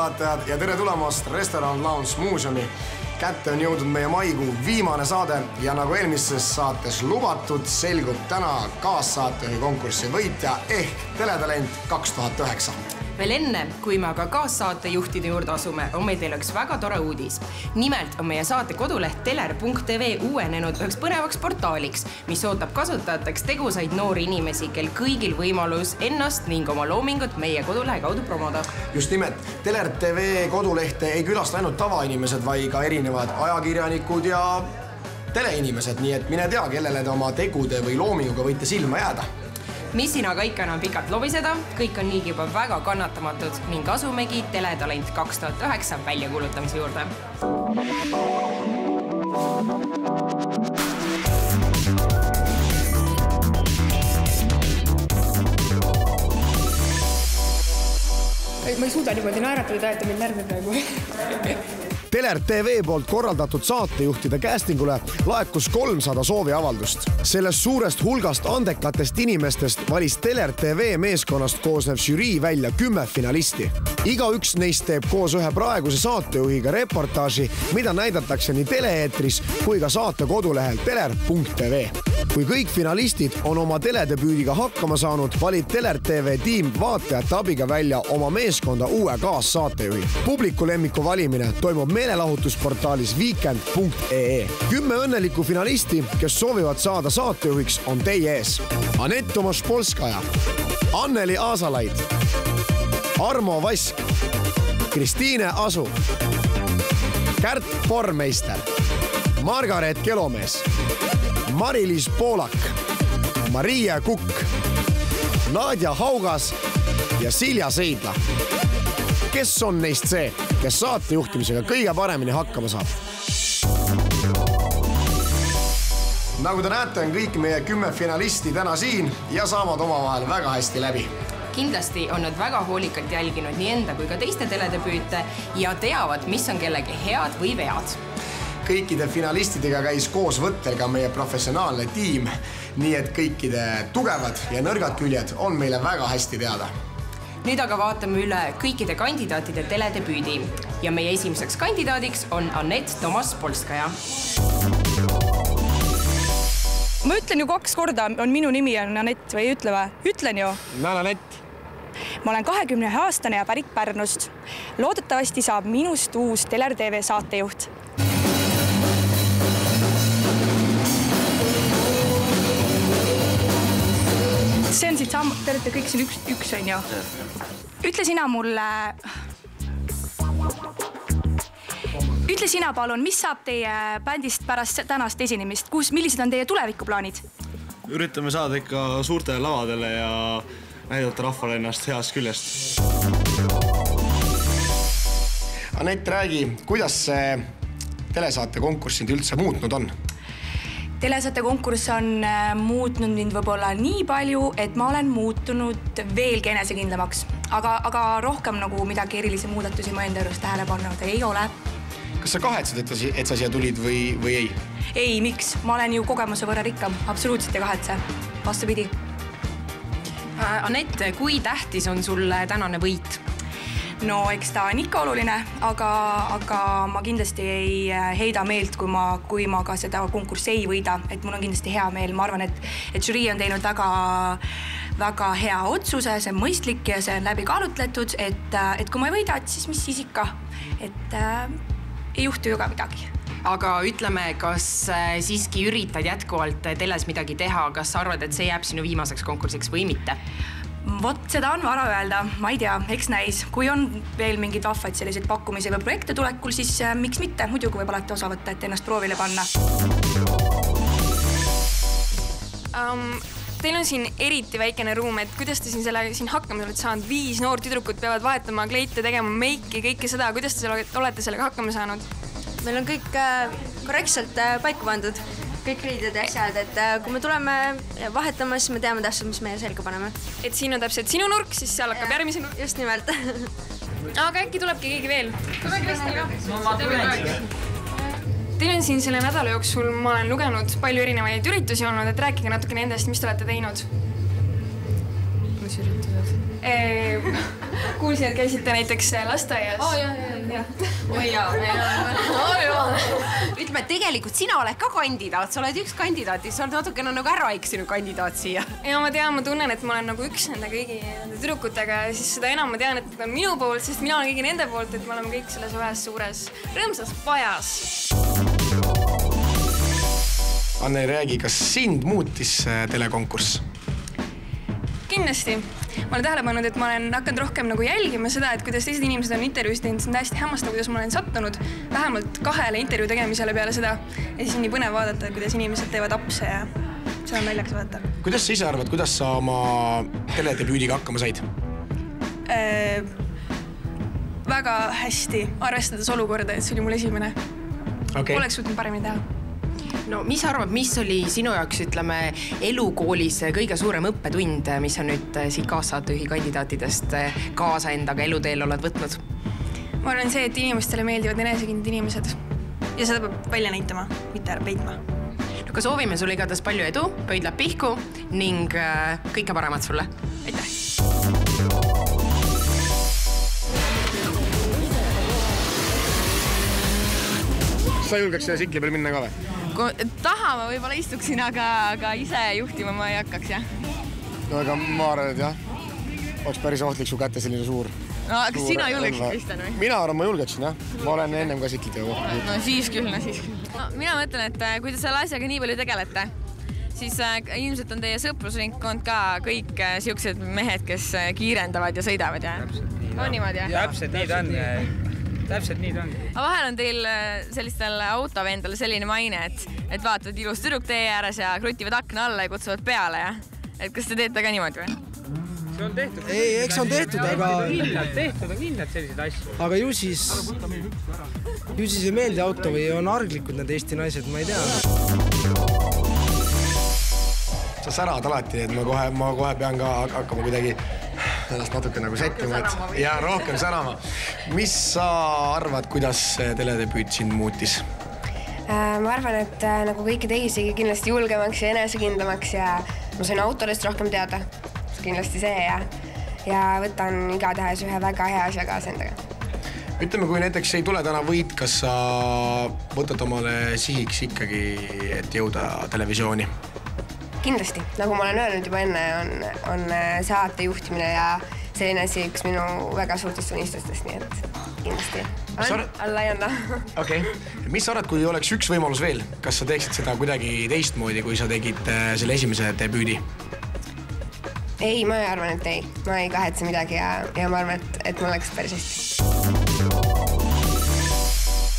vaatajad ja tere tulemast Restaurant Lounge Muuseumi. Kätte on jõudnud meie maikuu viimane saade ja nagu eelmises saates lubatud, selgub täna kaassaatejuhi konkurssi võitja ehk Teletalent 2009. Veel enne, kui me aga kaassaatejuhtide juurde asume, on meil teile üks väga tore uudis. Nimelt on meie saate koduleht teler.tv uuenenud üheks põnevaks portaaliks, mis ootab kasutajateks tegusaid noori inimesi, kel kõigil võimalus ennast ning oma loomingut meie kodulehe kaudu promoda. Just nimelt, Teler.tv kodulehte ei külasta ainult tavainimesed, vaid ka erinevad ajakirjanikud ja teleinimesed, nii et mine tea, kellele te oma tegude või loominguga võite silma jääda. Mis siin aga ikka enam pikalt lobiseda, kõik on niigi juba väga kannatamatud ning asumegi Teletalent 2009 väljakuulutamise juurde. Ma ei suuda niimoodi naeratada, et mind närvi praegu. Teler.tv poolt korraldatud saatejuhtide castingule laekus 300 sooviavaldust. Sellest suurest hulgast andekatest inimestest valis Teler.tv meeskonnast koosnev žürii välja 10 finalisti. Igaüks neist teeb koos ühe praeguse saatejuhiga reportaaži, mida näidatakse nii teleeetris kui ka saate kodulehel teler.tv. Kui kõik finalistid on oma teledebüüdiga hakkama saanud, valib Teler.tv tiim vaatajate abiga välja oma meeskonda uue kaassaatejuhi. Publiku lemmiku valimine toimub meelelahutusportaalis weekend.ee. 10 õnnelikku finalisti, kes soovivad saada saatejuhiks, on teie ees. Anett Tomašpolskaja, Anneli Aasalaid, Armo Vask, Kristiine Asu, Kärt Pormeister, Margaret Kelomees, Mari-Liis Poolak, Maria Kukk, Nadja Haugas ja Silja Seidla. Kes on neist see, kes saatejuhtimisega kõige paremini hakkama saab? Nagu te näete, on kõik meie 10 finalisti täna siin ja saavad omavahel väga hästi läbi. Kindlasti on nad väga hoolikalt jälginud nii enda kui ka teiste teledebüüte ja teavad, mis on kellegi head või vead. Kõikide finalistidega käis koos võttel ka meie professionaalne tiim, nii et kõikide tugevad ja nõrgad küljed on meile väga hästi teada. Nüüd aga vaatame üle kõikide kandidaatide teledebüüdi ja meie esimeseks kandidaadiks on Anett Tomašpolskaja. Ma ütlen ju 2 korda, on minu nimi on Anett või ei ütle või? Ütlen ju. Näen Anett. Ma olen 21-aastane ja pärit Pärnust. Loodetavasti saab minust uus Teler.tv saatejuht. See on siit samm, te olete kõik siin üks on ju. Ütle sina palun, mis saab teie bändist pärast tänast esinemist? Millised on teie tulevikuplaanid? Üritame saada ikka suurtele lavadele ja näidata rahvale ennast heast küljest. Anett, räägi, kuidas see telesaate konkurss sind üldse muutnud on? Telesaate konkurss on muutnud mind võib-olla nii palju, et ma olen muutunud veelgi enesekindlamaks. Aga rohkem nagu midagi erilisi muudatusi ma enda juures tähele pannud ei ole. Kas sa kahetsed, et sa siia tulid või ei? Ei, miks? Ma olen ju kogemuse võrra rikkam. Absoluutselt ei kahetse. Vastupidi. Anett, kui tähtis on sulle tänane võit? No eks ta on ikka oluline, aga ma kindlasti ei heida meelt, kui ma ka seda konkurssi ei võida. Et mul on kindlasti hea meel. Ma arvan, et žürii on teinud väga hea otsuse, see on mõistlik ja see on läbi kaalutletud, et kui ma ei võida, siis mis siis ikka. Et ei juhtu ju ka midagi. Aga ütleme, kas siiski üritad jätkuvalt teles midagi teha, kas sa arvad, et see jääb sinu viimaseks konkursiks või mitte? Vot seda on vara öelda, ma ei tea, eks näis. Kui on veel mingid vahvaid selliseid pakkumisi või projekte tulekul, siis miks mitte? Muidugi võib alati osa võtta, et ennast proovile panna. Teil on siin eriti väikene ruum, et kuidas te siin hakkama olete saanud? 5 noort tüdrukut peavad vahetama kleite, tegema meiki, kõike seda. Kuidas te olete sellega hakkama saanud? Meil on kõik korrektselt paika pandud. Kõik riided ja asjad, et kui me tuleme vahetama, siis me teame täpselt, mis meie selga paneme. Et siin on täpselt sinu nurk, siis seal hakkab järgmise nurk. Just nimelt. Aga äkki tulebki keegi veel? Teil on siin selle nädala jooksul, ma olen lugenud palju erinevaid üritusi olnud, et rääkige natuke nendest, mis te olete teinud. tegevusüritused? Kuulsin, et käisite näiteks lasteaias. Ütleme, et tegelikult sina oled ka kandidaat, sa oled üks kandidaat ja sa oled natukene nagu ära eksinud kandidaat siia. Ja ma tean, ma tunnen, et ma olen nagu üks nende kõigi nende tüdrukutega ja siis seda enam ma tean, et on minu poolt, sest mina olen kõigi nende poolt, et me oleme kõik selles ühes suures rõõmsas pajas. Anneli, räägi, kas sind muutis telekonkurss? Kindlasti. Ma olen tähele pannud, et ma olen hakanud rohkem nagu jälgima seda, et kuidas teised inimesed on intervjuus teinud. See on täiesti hämmastav, kuidas ma olen sattunud vähemalt 2 intervjuu tegemisele peale seda. Ja siis on nii põnev vaadata, kuidas inimesed teevad apse ja see on naljakas vaadata. Kuidas sa ise arvad, kuidas sa oma teledebüüdiga hakkama said? Väga hästi, arvestades olukorda, et see oli mul esimene. Oleks suutnud paremini teha. No mis arvad, mis oli sinu jaoks, ütleme, elukoolis kõige suurem õppetund, mis on nüüd siit kaassaatejuhi kandidaatidest kaasa endaga eluteel oled võtnud? Ma arvan see, et inimestele meeldivad enesekindlad inimesed ja seda peab välja näitama, mitte ära peitma. No, ka soovime sulle igatahes palju edu, pöidlab pihku ning kõike paremat sulle. Aitäh! Sa julgeks selle sikli peal minna ka või? Tahama võib-olla istuksin, aga ise juhtima ma ei hakkaks, jah. No ega ma arvan, et jah. Oleks päris ohtlik su kätte selline suur. No, kas sina julgeksid, Kristjan, või? Mina arvan, ma julgeksin, jah. Ma olen ennem ka siklitega kohta. No siis küll. Mina mõtlen, et kui te selle asjaga nii palju tegelete, siis ilmselt on teie sõprusringkond ka kõik siuksed mehed, kes kiirendavad ja sõidavad, jah? On niimoodi, jah? Täpselt nii ta on. Täpselt nii ta on. Aga vahel on teil sellistel autovendal selline maine, et vaatavad ilus tüdruk tee ääres ja krutivad akna alla ja kutsuvad peale, jah? Et kas te teete ka niimoodi või? See on tehtud. Ei, eks on tehtud, aga... Tehtud on kindlalt selliseid asju. Aga ju siis ei meeldi auto või on arglikud need Eesti naised, ma ei tea. Sa särad alati, et ma kohe pean ka hakkama kuidagi ennast natuke nagu sättima ja rohkem särama. Mis sa arvad, kuidas teledebüüt sind muutis? Ma arvan, et nagu kõiki teisigi kindlasti julgemaks ja enesekindlamaks ja ma sain autodest rohkem teada. Kindlasti see ja võtan igatahes ühe väga hea asja kaasa endaga. Ütleme, kui näiteks ei tule täna võit, kas sa võtad omale sihiks ikkagi, et jõuda televisiooni? Kindlasti, nagu ma olen öelnud juba enne, on saate juhtimine ja selline asi üks minu väga suurtest unistustest, nii et kindlasti. Alla ei anda. Okei. Mis sa arvad, kui oleks üks võimalus veel? Kas sa teeksid seda kuidagi teistmoodi, kui sa tegid selle esimese debüüdi? Ei, ma arvan, et ei. Ma ei kahetse midagi ja ma arvan, et mul oleks päris hästi.